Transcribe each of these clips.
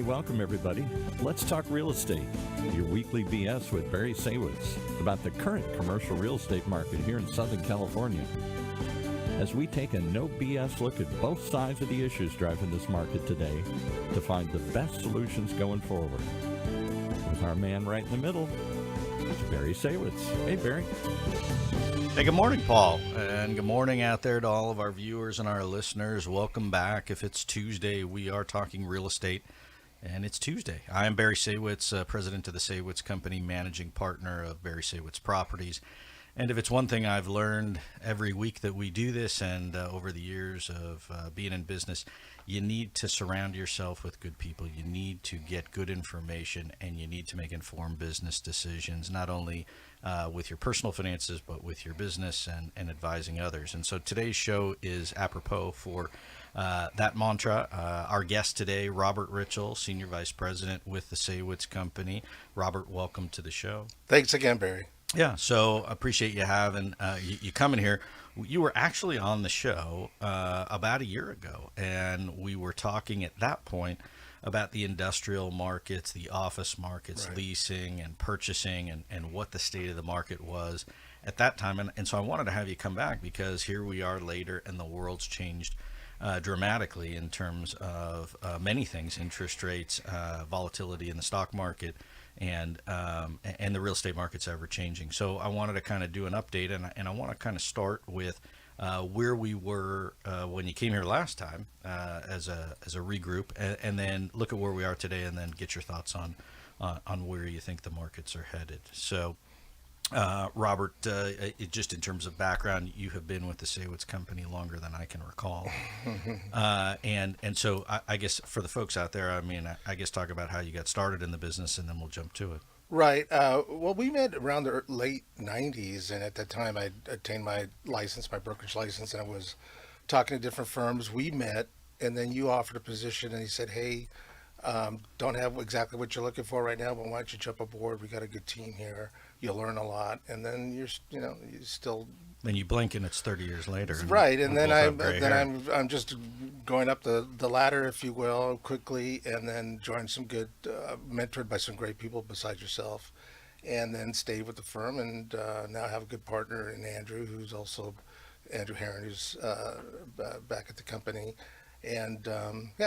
welcome everybody. Let's talk real estate. Your weekly BS with Barry Saywitz about the current commercial real estate market here in Southern California. As we take a no BS look at both sides of the issues driving this market today to find the best solutions going forward. With our man right in the middle, it's Barry Saywitz. Hey, Barry. Hey, good morning, Paul, and good morning out there to all of our viewers and our listeners. Welcome back. If it's Tuesday, we are talking real estate, and it's Tuesday. I am Barry Saywitz, president of the Saywitz Company, managing partner of Barry Saywitz Properties. And if it's one thing I've learned every week that we do this and over the years of being in business, you need to surround yourself with good people. You need to get good information, and you need to make informed business decisions, not only with your personal finances, but with your business and advising others. And so today's show is apropos for that mantra. Our guest today, Robert Ritschel, Senior Vice President with the Saywitz Company. Robert, welcome to the show. Thanks again, Barry. Yeah, so appreciate you having you coming here. You were actually on the show about a year ago, and we were talking at that point about the industrial markets, the office markets, right, leasing and purchasing, and what the state of the market was at that time. And so I wanted to have you come back because here we are later, and the world's changed dramatically in terms of many things: interest rates, volatility in the stock market, and the real estate market's ever changing. So I wanted to kind of do an update, and I want to kind of start with where we were when you came here last time as a regroup, and then look at where we are today, and then get your thoughts on where you think the markets are headed. So Robert, just in terms of background, you have been with the Saywitz Company longer than I can recall. And so I guess for the folks out there, I guess talk about how you got started in the business, and then we'll jump to it. Right. Well, we met around the late 90s, and at that time I obtained my license, my brokerage license, and I was talking to different firms. We met, and then you offered a position, and he said, hey, don't have exactly what you're looking for right now, but why don't you jump aboard? We got a good team here. You'll learn a lot, and then you still. Then you blink, and it's 30 years later. Right, and then I'm just going up the ladder, if you will, quickly, and then joined some good, mentored by some great people besides yourself, and then stayed with the firm, and now have a good partner in Andrew, who's also Andrew Herron, who's back at the company. And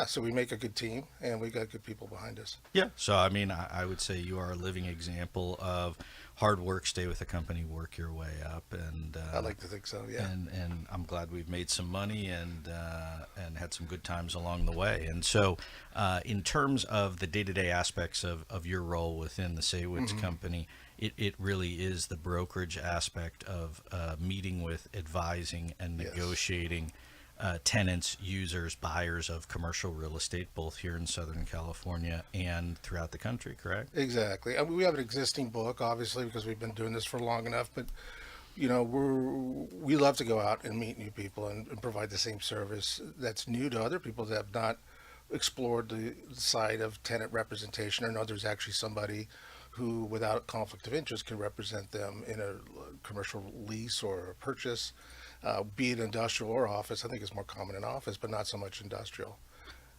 so we make a good team, and we got good people behind us. Yeah. So I would say you are a living example of hard work, stay with the company, work your way up, and I like to think so. Yeah. And I'm glad we've made some money and had some good times along the way. And so, in terms of the day-to-day aspects of your role within the Saywitz Company, it really is the brokerage aspect of meeting with, advising, and negotiating. Tenants, users, buyers of commercial real estate, both here in Southern California and throughout the country, correct? Exactly. We have an existing book, obviously, because we've been doing this for long enough, but we love to go out and meet new people and provide the same service that's new to other people that have not explored the side of tenant representation, or know there's actually somebody who, without conflict of interest, can represent them in a commercial lease or a purchase. Be it industrial or office. I think it's more common in office, but not so much industrial.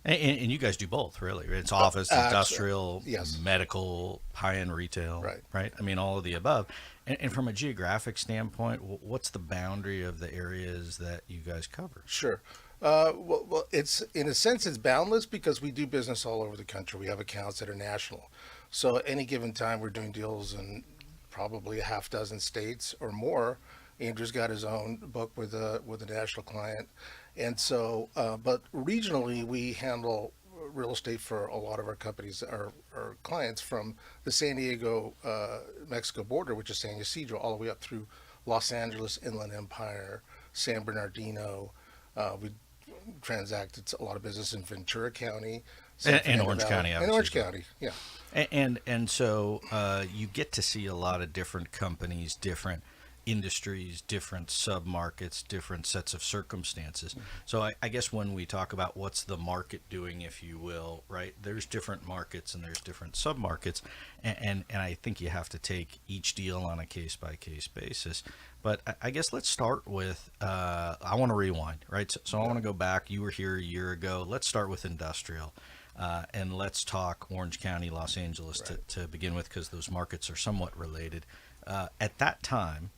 And you guys do both, really. It's office, industrial, yes, medical, high-end retail, right? All of the above. And from a geographic standpoint, what's the boundary of the areas that you guys cover? Sure. Well, it's, in a sense, it's boundless because we do business all over the country. We have accounts that are national. So at any given time, we're doing deals in probably a half dozen states or more. Andrew's got his own book with a national client, and so but regionally we handle real estate for a lot of our companies, our clients, from the San Diego Mexico border, which is San Ysidro, all the way up through Los Angeles, Inland Empire, San Bernardino. We transacted a lot of business in Ventura County and Orange County, obviously. And Orange County, yeah. And so you get to see a lot of different companies, different industries, different sub-markets, different sets of circumstances. So I guess when we talk about what's the market doing, if you will, right, there's different markets and there's different sub-markets, and I think you have to take each deal on a case-by-case basis. But I guess let's start with, I want to rewind, right? So I want to go back. You were here a year ago. Let's start with industrial. And let's talk Orange County, Los Angeles Right. to begin with, because those markets are somewhat related. At that time,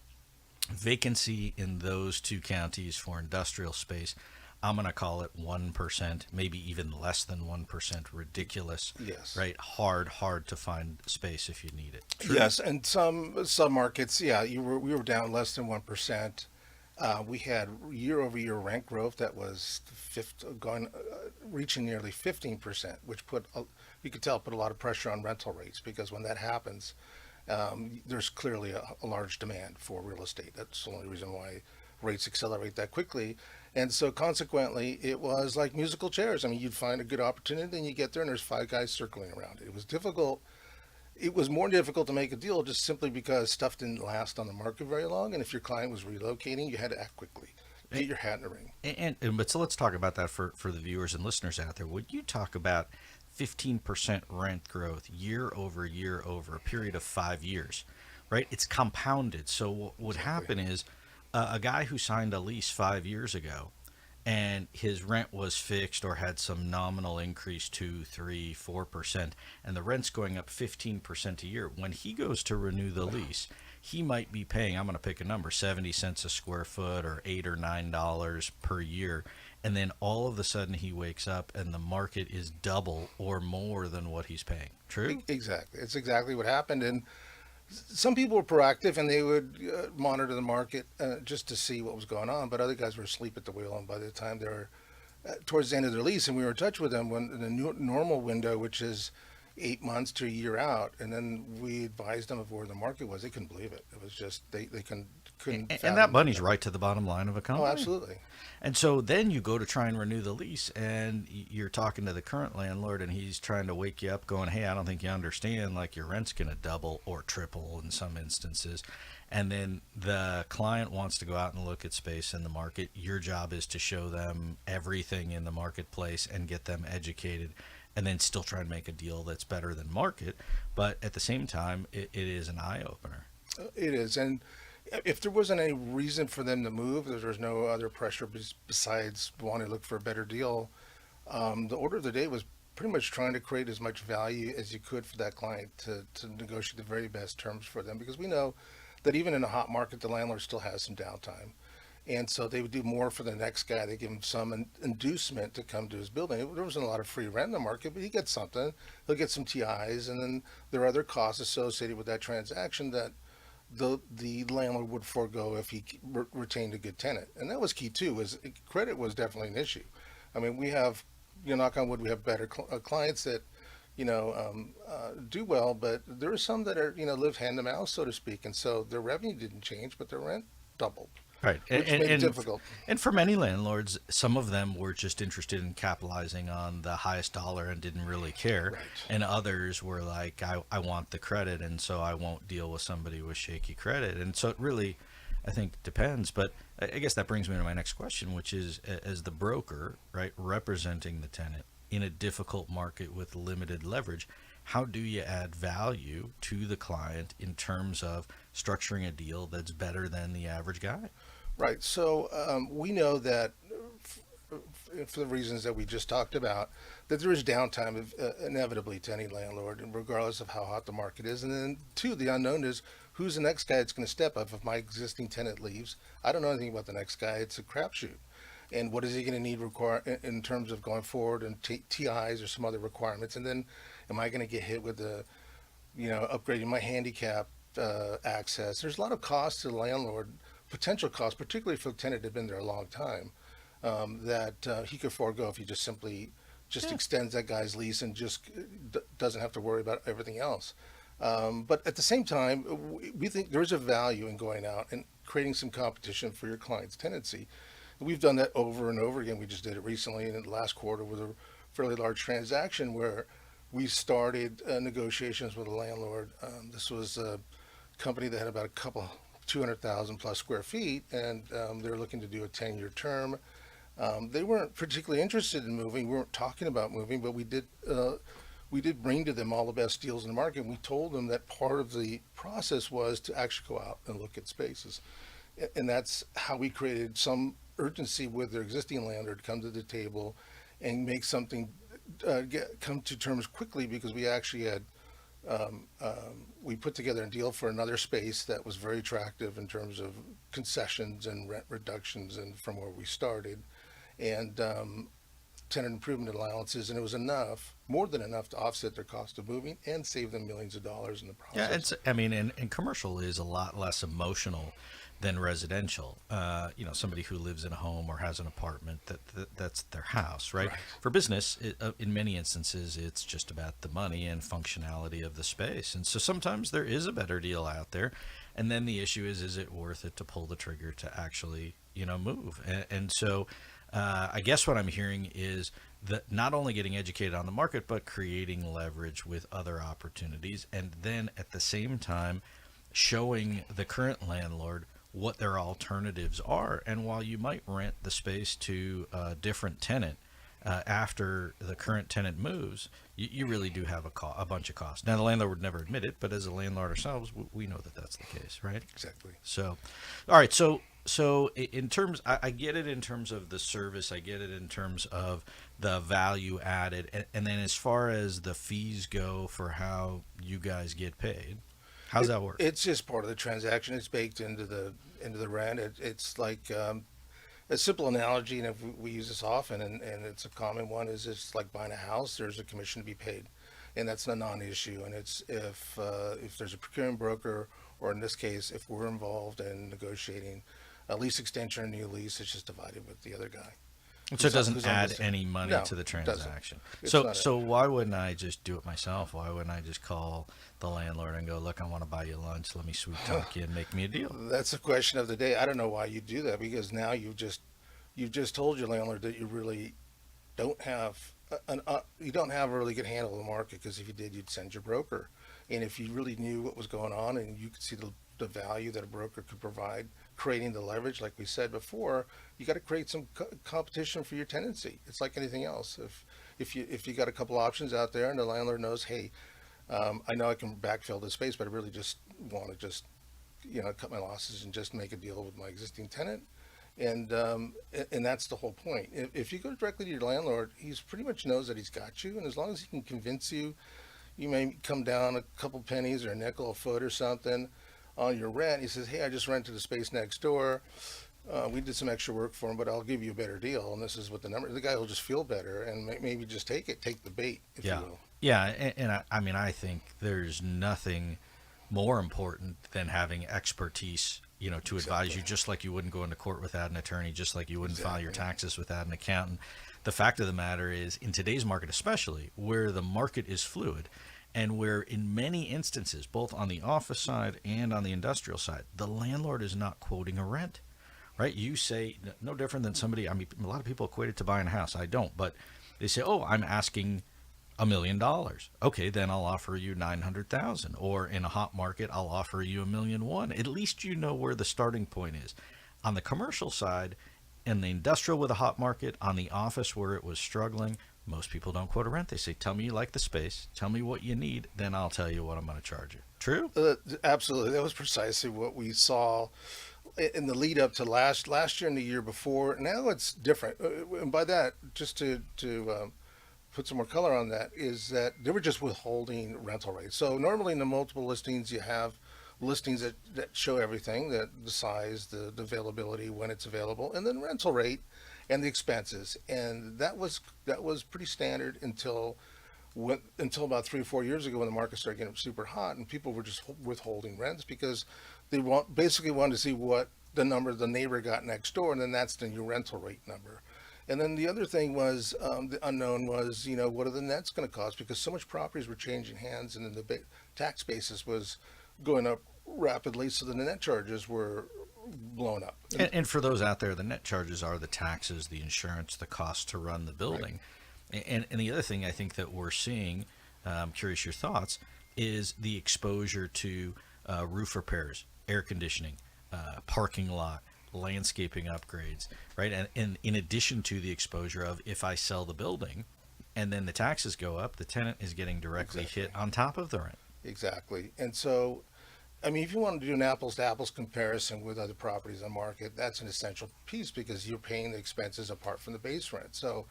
vacancy in those two counties for industrial space, I'm going to call it 1%, maybe even less than 1%. Ridiculous. Yes. Right? Hard to find space if you need it. True? Yes, and some markets, yeah, we were down less than 1%. We had year-over-year rent growth that was reaching nearly 15%, which you could tell put a lot of pressure on rental rates, because when that happens, there's clearly a large demand for real estate. That's the only reason why rates accelerate that quickly. And so consequently, it was like musical chairs. I mean, you'd find a good opportunity, then you get there and there's five guys circling around it. It was difficult. It was more difficult to make a deal just simply because stuff didn't last on the market very long. And if your client was relocating, you had to act quickly. Get your hat in the ring. But so let's talk about that for the viewers and listeners out there. Would you talk about 15% rent growth year over year over a period of 5 years, right? It's compounded. So what would happen is a guy who signed a lease 5 years ago and his rent was fixed or had some nominal increase, 2, 3, 4%, and the rent's going up 15% a year. When he goes to renew the lease, he might be paying, I'm going to pick a number, 70 cents a square foot or $8 or $9 per year. And then all of a sudden he wakes up and the market is double or more than what he's paying. True? Exactly. It's exactly what happened. And some people were proactive and they would monitor the market just to see what was going on. But other guys were asleep at the wheel. And by the time they were towards the end of their lease, and we were in touch with them when the normal window, which is 8 months to a year out, and then we advised them of where the market was. They couldn't believe it. It was just they couldn't. And that money's right to the bottom line of a company. Oh, absolutely. And so then you go to try and renew the lease, and you're talking to the current landlord, and he's trying to wake you up going, hey, I don't think you understand, like your rent's going to double or triple in some instances. And then the client wants to go out and look at space in the market. Your job is to show them everything in the marketplace and get them educated, and then still try and make a deal that's better than market. But at the same time, it is an eye-opener. It is. And if there wasn't any reason for them to move, there was no other pressure besides wanting to look for a better deal. The order of the day was pretty much trying to create as much value as you could for that client to negotiate the very best terms for them, because we know that even in a hot market, the landlord still has some downtime. And so they would do more for the next guy. They give him some inducement to come to his building. There wasn't a lot of free rent in the market, but he gets something. He'll get some TIs, and then there are other costs associated with that transaction that the landlord would forego if he retained a good tenant. And that was key too, is credit was definitely an issue. I mean, we have, knock on wood, we have better clients that, do well, but there are some that are, live hand to mouth, so to speak. And so their revenue didn't change, but their rent doubled. Right. Which made it difficult. And for many landlords, some of them were just interested in capitalizing on the highest dollar and didn't really care. Right. And others were like, I want the credit, and so I won't deal with somebody with shaky credit. And so it really, I think, depends. But I guess that brings me to my next question, which is, as the broker, right, representing the tenant in a difficult market with limited leverage, how do you add value to the client in terms of structuring a deal that's better than the average guy? Right. So we know that for the reasons that we just talked about, that there is downtime inevitably to any landlord, and regardless of how hot the market is. And then two, the unknown is who's the next guy that's going to step up. If my existing tenant leaves, I don't know anything about the next guy. It's a crapshoot. And what is he going to need in terms of going forward, and TIs or some other requirements? And then am I going to get hit with the, upgrading my handicap access? There's a lot of costs to the landlord, potential costs, particularly for the tenant that had been there a long time, that he could forego if he just simply extends that guy's lease and just doesn't have to worry about everything else. But at the same time, we think there's a value in going out and creating some competition for your client's tenancy. We've done that over and over again. We just did it recently in the last quarter with a fairly large transaction where we started negotiations with a landlord. This was a company that had about 200,000 plus square feet, and they're looking to do a 10-year term. They weren't particularly interested in moving. We weren't talking about moving, but we did bring to them all the best deals in the market. And we told them that part of the process was to actually go out and look at spaces. And that's how we created some urgency with their existing landlord to come to the table and make something come to terms quickly because we actually had we put together a deal for another space that was very attractive in terms of concessions and rent reductions and from where we started, and tenant improvement allowances, and it was enough, more than enough, to offset their cost of moving and save them millions of dollars in the process. Yeah, I mean, and commercial is a lot less emotional than residential. Somebody who lives in a home or has an apartment, that's their house, right? Right. For business, in many instances, it's just about the money and functionality of the space. And so sometimes there is a better deal out there. And then the issue is it worth it to pull the trigger to actually, move? And so I guess what I'm hearing is that not only getting educated on the market, but creating leverage with other opportunities. And then at the same time, showing the current landlord what their alternatives are. And while you might rent the space to a different tenant after the current tenant moves, you really do have a bunch of costs. Now, the landlord would never admit it, but as a landlord ourselves, we know that that's the case, right? Exactly. So, all right. So in terms, I get it in terms of the service. I get it in terms of the value added. And then as far as the fees go for how you guys get paid, how's that work? It's just part of the transaction. It's baked into the rent. It's like a simple analogy, and if we use this often, and it's a common one, is it's like buying a house. There's a commission to be paid, and that's a non-issue. And it's if there's a procuring broker, or in this case, if we're involved in negotiating a lease extension or new lease, it's just divided with the other guy. So it doesn't who's on add the any money No, to the it doesn't. transaction. It's So not so why wouldn't I just do it myself? Why wouldn't I just call the landlord and go, look, I want to buy you lunch. Let me sweet talk you and make me a deal. That's the question of the day. I don't know why you do that, because now you've just told your landlord that you really don't have you don't have a really good handle of the market, because if you did, you'd send your broker. And if you really knew what was going on and you could see the value that a broker could provide, creating the leverage, like we said before, you got to create some competition for your tenancy. It's like anything else. If you got a couple options out there and the landlord knows, hey, I know I can backfill this space, but I really just want to cut my losses and just make a deal with my existing tenant. And that's the whole point. If you go directly to your landlord, he's pretty much knows that he's got you, and as long as he can convince you, you may come down a couple pennies or a nickel a foot or something on your rent. He says, hey, I just rented a space next door. We did some extra work for him, but I'll give you a better deal. And this is what the number. The guy will just feel better and maybe just take the bait, if you will. Yeah, and I mean, I think there's nothing more important than having expertise, to advise you, just like you wouldn't go into court without an attorney, just like you wouldn't file your taxes without an accountant. The fact of the matter is, in today's market especially, where the market is fluid, and where in many instances, both on the office side and on the industrial side, the landlord is not quoting a rent, right? You say, no different than somebody, I mean, a lot of people equate it to buying a house. I don't, but they say, oh, I'm asking $1 million. Okay, then I'll offer you 900,000. Or in a hot market, I'll offer you $1.1 million. At least you know where the starting point is. On the commercial side, in the industrial with a hot market, on the office where it was struggling, most people don't quote a rent. They say, tell me you like the space, tell me what you need, then I'll tell you what I'm going to charge you. True? Absolutely. That was precisely what we saw in the lead up to last year and the year before. Now it's different. And by that, just to put some more color on that, is that they were just withholding rental rates. So normally in the multiple listings, you have listings that show everything, that the size, the availability, when it's available, and then rental rate and the expenses. And that was pretty standard until about 3 or 4 years ago, when the market started getting super hot and people were just withholding rents because they basically wanted to see what the number the neighbor got next door, and then that's the new rental rate number. And then the other thing was, the unknown was, what are the nets going to cost? Because so much properties were changing hands, and then the tax basis was going up rapidly, so the net charges were blown up. And for those out there, the net charges are the taxes, the insurance, the cost to run the building. Right. And the other thing I think that we're seeing, I'm curious your thoughts, is the exposure to roof repairs, air conditioning, parking lot, landscaping upgrades, right? And in addition to the exposure of, if I sell the building and then the taxes go up, the tenant is getting directly hit on top of the rent. Exactly. And so, I mean, if you want to do an apples to apples comparison with other properties on market, that's an essential piece, because you're paying the expenses apart from the base rent. So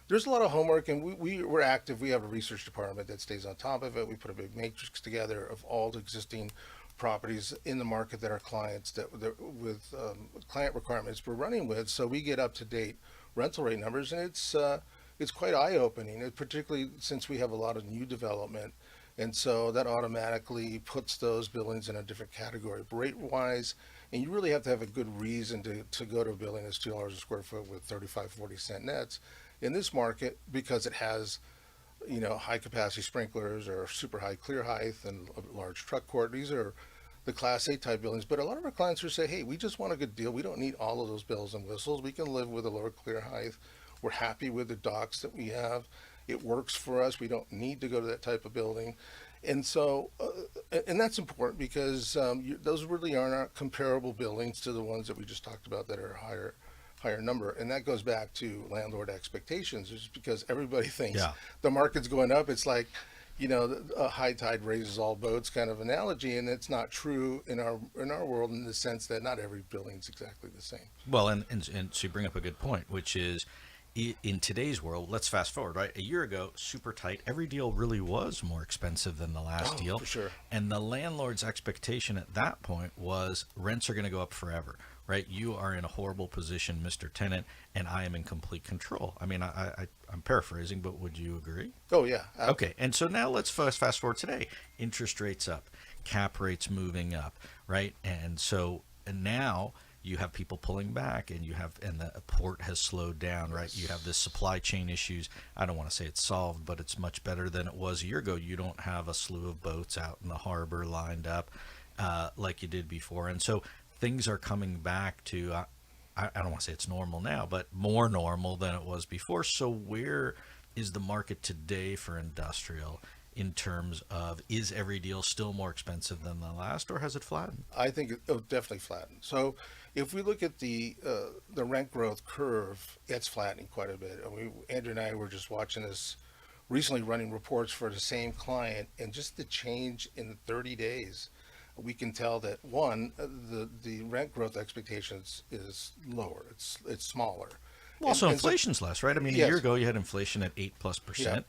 there's a lot of homework, and we're active. We have a research department that stays on top of it. We put a big matrix together of all the existing properties in the market that our clients that with client requirements we're running with. So we get up to date rental rate numbers, and it's quite eye opening, particularly since we have a lot of new development. And so that automatically puts those buildings in a different category rate wise. And you really have to have a good reason to go to a building that's $2 a square foot with 35-40 cent nets in this market, because it has, high capacity sprinklers or super high clear height and a large truck court. These are the class A type buildings. But a lot of our clients are say, hey, we just want a good deal. We don't need all of those bells and whistles. We can live with a lower clear height. We're happy with the docks that we have. It works for us. We don't need to go to that type of building. And so, and that's important because those really are not comparable buildings to the ones that we just talked about that are higher number. And that goes back to landlord expectations, just because everybody thinks the market's going up. It's like, a high tide raises all boats kind of analogy, and it's not true in our world, in the sense that not every building's exactly the same. Well, and so you bring up a good point, which is, in today's world, let's fast forward, right? A year ago, super tight. Every deal really was more expensive than the last deal. For sure. And the landlord's expectation at that point was rents are going to go up forever, right? You are in a horrible position, Mr. Tenant, and I am in complete control. I mean, I'm paraphrasing, but would you agree? Oh, yeah. Okay. And so now let's fast forward today. Interest rates up, cap rates moving up, right? And now you have people pulling back, and the port has slowed down, right? You have this supply chain issues. I don't want to say it's solved, but it's much better than it was a year ago. You don't have a slew of boats out in the harbor lined up like you did before. And so things are coming back to, I don't want to say it's normal now, but more normal than it was before. So where is the market today for industrial in terms of, is every deal still more expensive than the last, or has it flattened? I think it definitely flattened. So if we look at the rent growth curve, it's flattening quite a bit. Andrew and I were just watching this recently, running reports for the same client, and just the change in 30 days, we can tell that the rent growth expectations is lower. It's smaller. Well, so inflation's less, right? I mean, yes. A year ago you had inflation at 8+%. Yeah.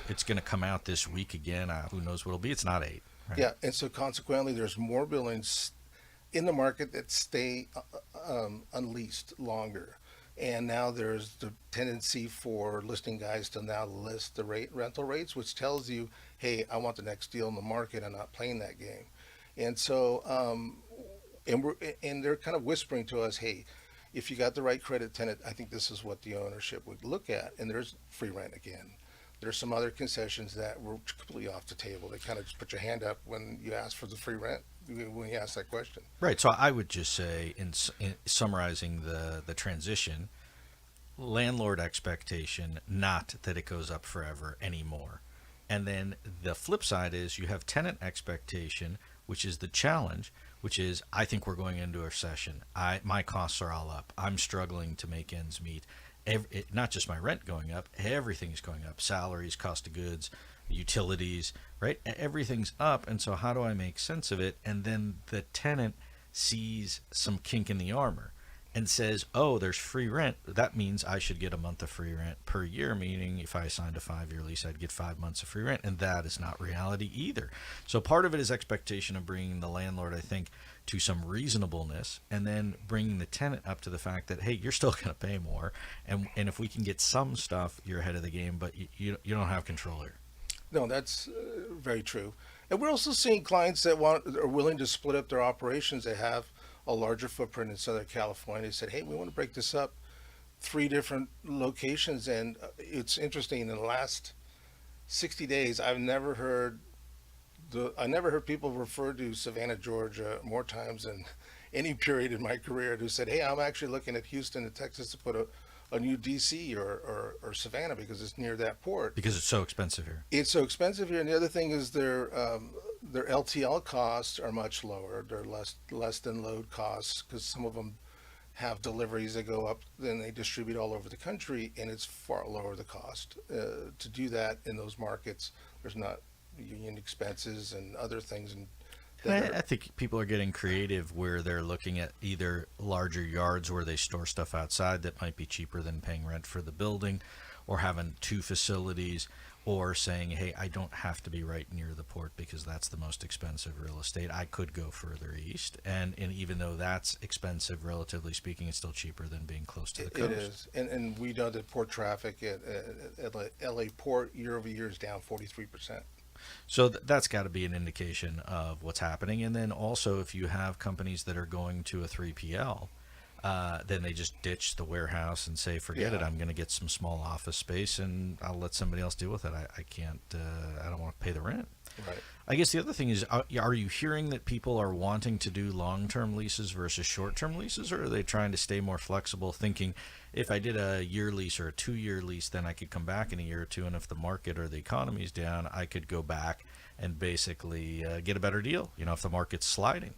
It's going to come out this week again. Who knows what it'll be? It's not 8. Right? Yeah, and so consequently, there's more buildings in the market that stay unleased longer. And now there's the tendency for listing guys to now list the rental rates, which tells you, hey, I want the next deal in the market. I'm not playing that game. And so, and they're kind of whispering to us, hey, if you got the right credit tenant, I think this is what the ownership would look at. And there's free rent again. There's some other concessions that were completely off the table. They kind of just put your hand up when you ask for the free rent, when you ask that question. Right. So I would just say, in summarizing the transition, landlord expectation, not that it goes up forever anymore. And then the flip side is you have tenant expectation, which is the challenge, which is, I think we're going into a recession. My costs are all up. I'm struggling to make ends meet. Not just my rent going up, everything's going up. Salaries, cost of goods, utilities, right? Everything's up. And so how do I make sense of it? And then the tenant sees some kink in the armor and says, oh, there's free rent. That means I should get a month of free rent per year, meaning if I signed a 5-year lease, I'd get 5 months of free rent. And that is not reality either. So part of it is expectation of bringing the landlord, I think, to some reasonableness, and then bringing the tenant up to the fact that, hey, you're still going to pay more. And if we can get some stuff, you're ahead of the game, but you don't have control here. No, that's very true. And we're also seeing clients that are willing to split up their operations. They have a larger footprint in Southern California. They said, hey, we want to break this up 3 different locations. And it's interesting, in the last 60 days, I never heard people refer to Savannah, Georgia more times than any period in my career, who said, hey, I'm actually looking at Houston and Texas to put a new DC or Savannah because it's near that port. Because it's so expensive here. It's so expensive here. And the other thing is their LTL costs are much lower. They're less than load costs, because some of them have deliveries that go up, then they distribute all over the country, and it's far lower the cost to do that in those markets. There's not union expenses and other things. I think people are getting creative where they're looking at either larger yards where they store stuff outside that might be cheaper than paying rent for the building, or having two facilities, or saying, hey, I don't have to be right near the port because that's the most expensive real estate. I could go further east. And even though that's expensive, relatively speaking, it's still cheaper than being close to the coast. It is. And we know that port traffic at LA port year over year is down 43%. So that's got to be an indication of what's happening. And then also, if you have companies that are going to a 3PL, then they just ditch the warehouse and say, forget it, I'm going to get some small office space and I'll let somebody else deal with it. I can't, I don't want to pay the rent. Right. I guess the other thing is, are you hearing that people are wanting to do long-term leases versus short-term leases, or are they trying to stay more flexible, thinking if I did a year lease or a 2-year lease, then I could come back in a year or two, and if the market or the economy's down, I could go back and basically get a better deal, if the market's sliding?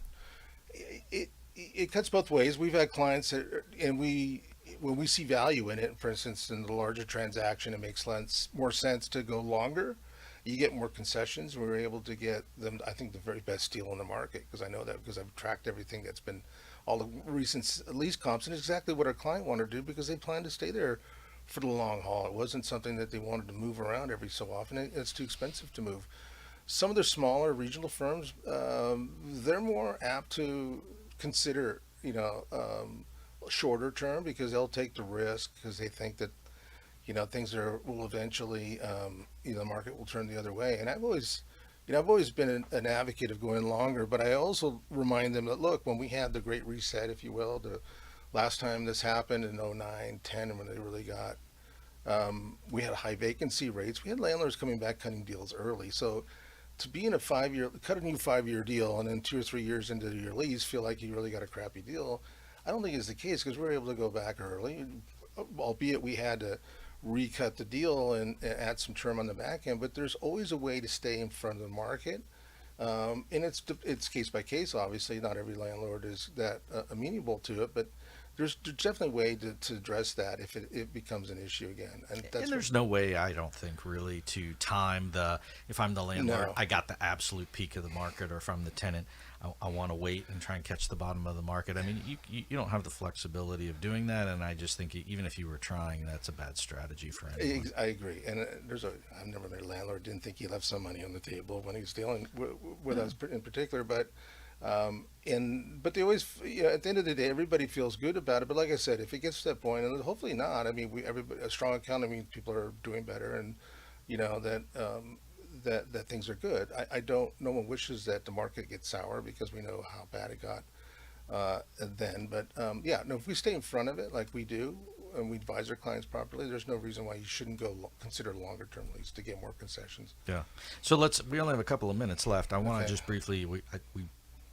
It cuts both ways. We've had clients that, and when we see value in it, for instance, in the larger transaction, it makes more sense to go longer. You get more concessions. We were able to get them, I think, the very best deal in the market, because I know that because I've tracked everything that's been, all the recent lease comps, and it's exactly what our client wanted to do because they planned to stay there for the long haul. It wasn't something that they wanted to move around every so often. It's too expensive to move. Some of the smaller regional firms, they're more apt to consider, shorter term, because they'll take the risk because they think that, things will eventually, the market will turn the other way. And I've always been an advocate of going longer, but I also remind them that, look, when we had the great reset, if you will, the last time this happened in 09, 10, and when they really got, we had high vacancy rates. We had landlords coming back cutting deals early. So to be in cut a new 5-year deal and then 2 or 3 years into your lease feel like you really got a crappy deal, I don't think is the case, because we were able to go back early, albeit we had to recut the deal and add some term on the back end. But there's always a way to stay in front of the market, and it's case by case. Obviously, not every landlord is that amenable to it, but there's definitely a way to address that if it becomes an issue again. And there's no way, I don't think, really to time if I'm the landlord, No. I got the absolute peak of the market, or if I'm the tenant, I want to wait and try and catch the bottom of the market. I mean, you don't have the flexibility of doing that, and I just think even if you were trying, that's a bad strategy for anyone. I agree. And I've never met a landlord didn't think he left some money on the table when he was dealing with us in particular, but they always, at the end of the day, everybody feels good about it. But like I said, if it gets to that point, and hopefully not, I mean, a strong economy, people are doing better, and that things are good. No one wishes that the market gets sour, because we know how bad it got then. But if we stay in front of it like we do, and we advise our clients properly, there's no reason why you shouldn't consider longer term lease to get more concessions. Yeah. So we only have a couple of minutes left. I want to Okay. just briefly, we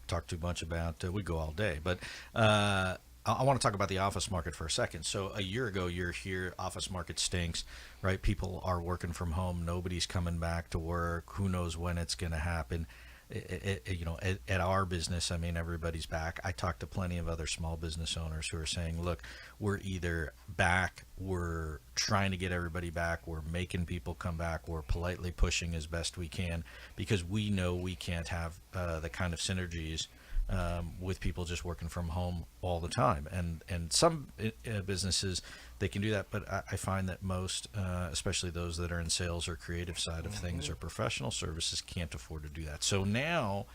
talked too much about, we go all day, but I want to talk about the office market for a second. So a year ago, you're here, office market stinks, right? People are working from home. Nobody's coming back to work. Who knows when it's going to happen? At our business, I mean, everybody's back. I talked to plenty of other small business owners who are saying, look, we're either back, we're trying to get everybody back, we're making people come back, we're politely pushing as best we can, because we know we can't have the kind of synergies with people just working from home all the time. And some businesses, they can do that, but I find that most, especially those that are in sales or creative side of things or professional services, can't afford to do that. So now,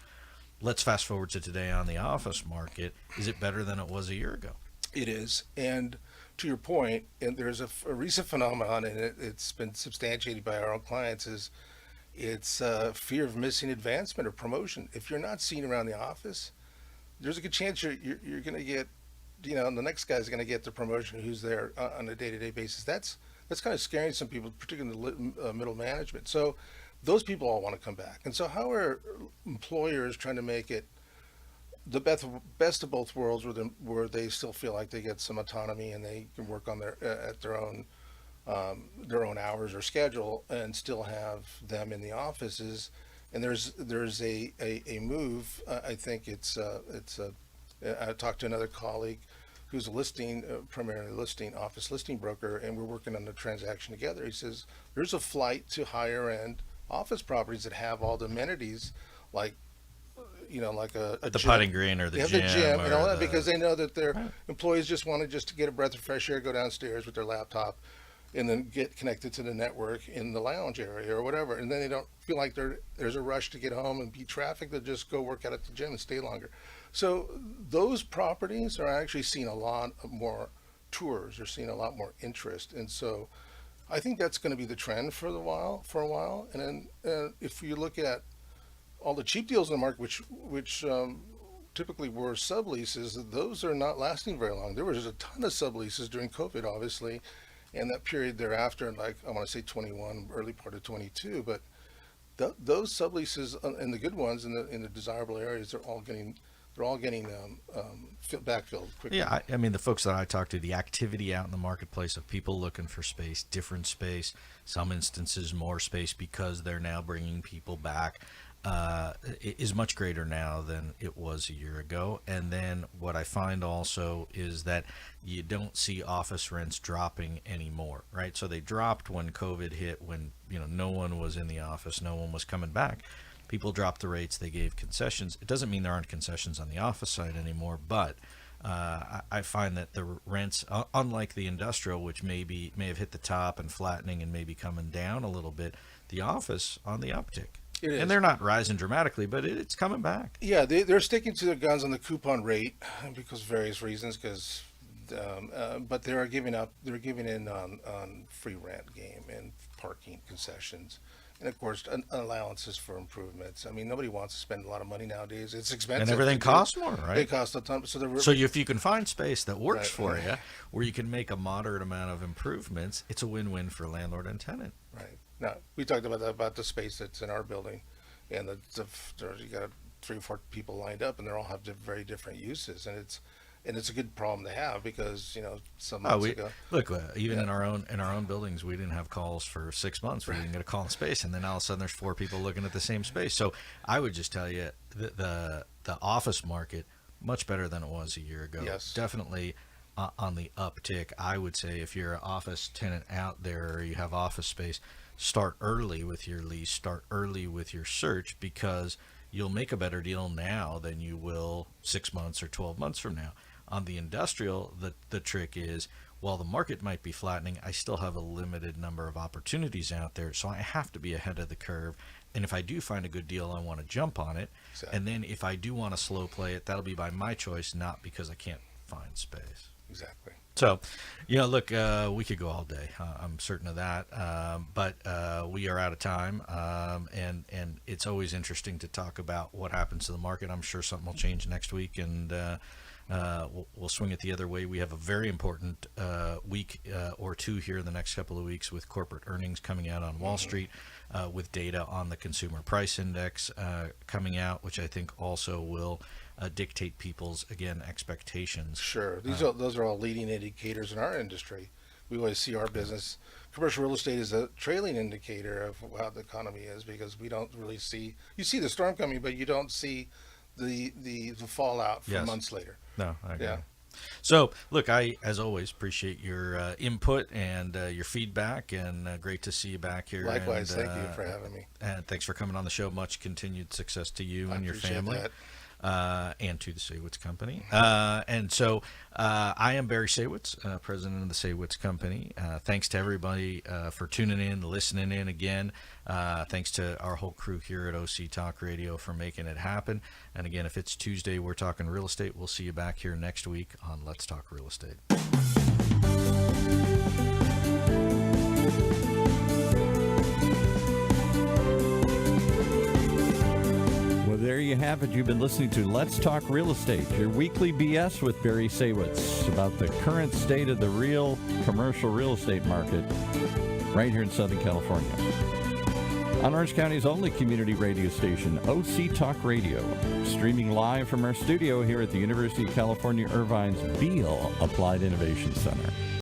let's fast forward to today on the office market. Is it better than it was a year ago? It is. And to your point, and there's a recent phenomenon, and it's been substantiated by our own clients, it's fear of missing advancement or promotion. If you're not seen around the office, there's a good chance you're going to get, the next guy's going to get the promotion who's there on a day-to-day basis. That's kind of scaring some people, particularly the middle management. So those people all want to come back. And so how are employers trying to make it the best of both worlds, where they still feel like they get some autonomy and they can work on at their own hours or schedule, and still have them in the offices? And there's a move. I think I talked to another colleague who's primarily office listing broker, and we're working on the transaction together. He says there's a flight to higher end office properties that have all the amenities, like like a The gym. putting green or the They have gym. the gym and all or that, because they know that their employees just want to get a breath of fresh air, go downstairs with their laptop, and then get connected to the network in the lounge area or whatever. And then they don't feel like there's a rush to get home and beat traffic. They'll just go work out at the gym and stay longer. So those properties are actually seeing a lot more tours. They're seeing a lot more interest. And so I think that's going to be the trend for a while. And then if you look at all the cheap deals in the market, which typically were subleases, those are not lasting very long. There was a ton of subleases during COVID, obviously, and that period thereafter, like I want to say 21, early part of 22. But those subleases and the good ones in the desirable areas, they're all getting backfilled quickly. Yeah, I mean, the folks that I talk to, the activity out in the marketplace of people looking for space, different space, some instances more space because they're now bringing people back, is much greater now than it was a year ago. And then what I find also is that you don't see office rents dropping anymore, right? So they dropped when COVID hit, when no one was in the office, no one was coming back. People dropped the rates, they gave concessions. It doesn't mean there aren't concessions on the office side anymore, but I find that the rents, unlike the industrial, which may have hit the top and flattening and maybe coming down a little bit, the office on the uptick. And they're not rising dramatically, but it's coming back. Yeah, they're sticking to their guns on the coupon rate because of various reasons. But they're giving in on free rent game and parking concessions, and of course allowances for improvements. I mean, nobody wants to spend a lot of money nowadays. It's expensive, and everything costs more, right? They cost a ton. So if you can find space that works for you, where you can make a moderate amount of improvements, it's a win-win for landlord and tenant. Right. Now, we talked about the space that's in our building, and you got 3 or 4 people lined up, and they all have very different uses, and it's a good problem to have because some months ago. Look, even in our own buildings, we didn't have calls for 6 months. We didn't get a call in space, and then all of a sudden there's 4 people looking at the same space. So I would just tell you the office market much better than it was a year ago. Yes, definitely. On the uptick. I would say if you're an office tenant out there or you have office space, start early with your lease, start early with your search, because you'll make a better deal now than you will 6 months or 12 months from now. On the industrial, the trick is, while the market might be flattening, I still have a limited number of opportunities out there, so I have to be ahead of the curve. And if I do find a good deal, I want to jump on it. Exactly. And then if I do want to slow play it, that'll be by my choice, not because I can't find space. Exactly. So, look, we could go all day. I'm certain of that. But we are out of time. And it's always interesting to talk about what happens to the market. I'm sure something will change next week, and we'll swing it the other way. We have a very important week or two here in the next couple of weeks with corporate earnings coming out on Wall Street, with data on the consumer price index coming out, which I think also will dictate people's, again, expectations. Sure. Those are all leading indicators in our industry. We always see our business, commercial real estate, is a trailing indicator of how the economy is, because we don't really see, you see the storm coming, but you don't see the fallout for months later. No, I agree. Yeah. So, look, I, as always, appreciate your input and your feedback, and great to see you back here. Likewise, thank you for having me. And thanks for coming on the show. Much continued success to you and your family. That. And to the Saywitz Company. And so I am Barry Saywitz, president of the Saywitz Company. Thanks to everybody for tuning in, listening in again. Thanks to our whole crew here at OC Talk Radio for making it happen. And again, if it's Tuesday, we're talking real estate. We'll see you back here next week on Let's Talk Real Estate. There you have it. You've been listening to Let's Talk Real Estate, your weekly BS with Barry Saywitz about the current state of the real commercial real estate market right here in Southern California. On Orange County's only community radio station, OC Talk Radio, streaming live from our studio here at the University of California Irvine's Beale Applied Innovation Center.